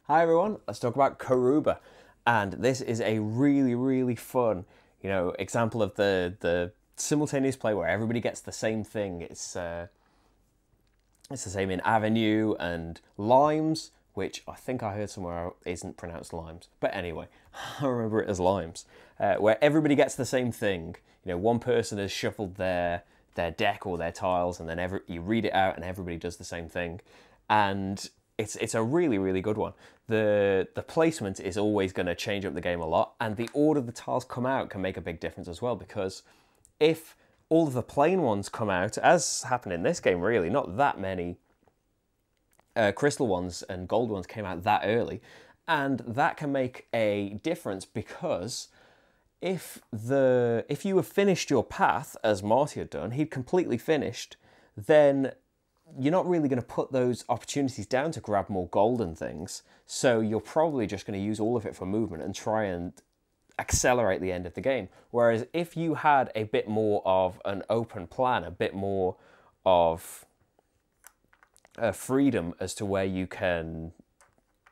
Hi everyone, let's talk about Karuba. And this is a really fun, example of the simultaneous play where everybody gets the same thing. It's the same in Avenue and Limes, which I think I heard somewhere isn't pronounced Limes. But anyway, I remember it as Limes, where everybody gets the same thing. One person has shuffled their deck or their tiles, and then you read it out, and everybody does the same thing. And it's a really good one. The placement is always going to change up the game a lot, and the order the tiles come out can make a big difference as well, because if all of the plain ones come out, as happened in this game really, not that many crystal ones and gold ones came out that early, and that can make a difference, because if you have finished your path, as Marty had done, he'd completely finished, then you're not really going to put those opportunities down to grab more golden things, so you're probably just going to use all of it for movement and try and accelerate the end of the game. Whereas if you had a bit more of an open plan, a bit more of freedom as to where you can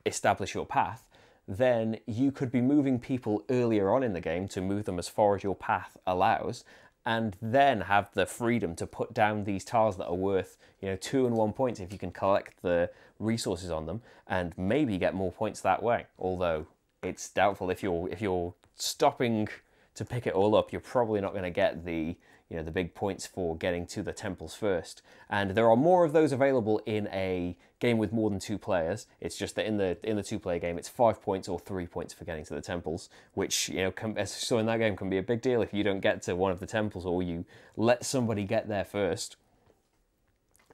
establish your path, then you could be moving people earlier on in the game to move them as far as your path allows, and then have the freedom to put down these tiles that are worth 2 and 1 points if you can collect the resources on them, and maybe get more points that way. Although it's doubtful, if you're stopping to pick it all up, you're probably not going to get the the big points for getting to the temples first. And there are more of those available in a game with more than 2 players. It's just that in the 2-player game, it's 5 points or 3 points for getting to the temples, which as so in that game can be a big deal if you don't get to one of the temples, or you let somebody get there first.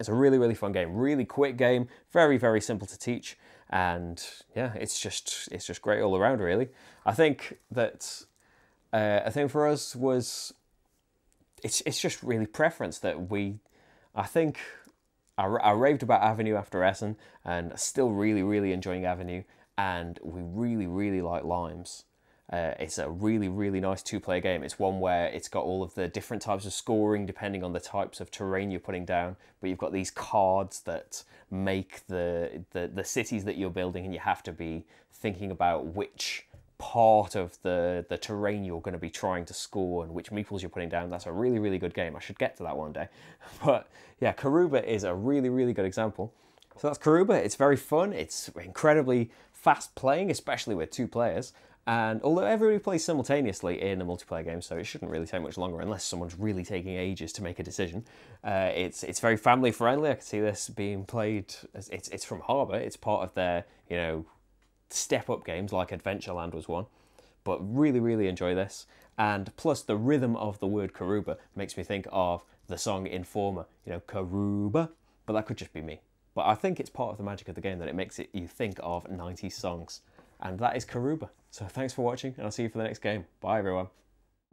It's a really fun game, really quick game, very simple to teach, and yeah, it's just great all around really. I think that a thing for us was it's just really preference that I think I raved about Avenue after Essen, and still really enjoying Avenue, and we really like Limes. It's a really nice 2-player game. It's one where it's got all of the different types of scoring depending on the types of terrain you're putting down, but you've got these cards that make the cities that you're building, and you have to be thinking about which part of the terrain you're going to be trying to score and which meeples you're putting down. That's a really good game. I should get to that one day. But yeah, Karuba is a really good example. So that's Karuba. It's very fun. It's incredibly fast playing, especially with 2 players. And although everybody plays simultaneously in a multiplayer game, so it shouldn't really take much longer unless someone's really taking ages to make a decision. It's very family friendly. I can see this being played. It's from Harbour. It's part of their step-up games, like Adventureland was one. But really enjoy this. And plus, the rhythm of the word Karuba makes me think of the song Informer, Karuba. But that could just be me. But I think it's part of the magic of the game that it makes you think of 90s songs. And that is Karuba. So thanks for watching, and I'll see you for the next game. Bye, everyone.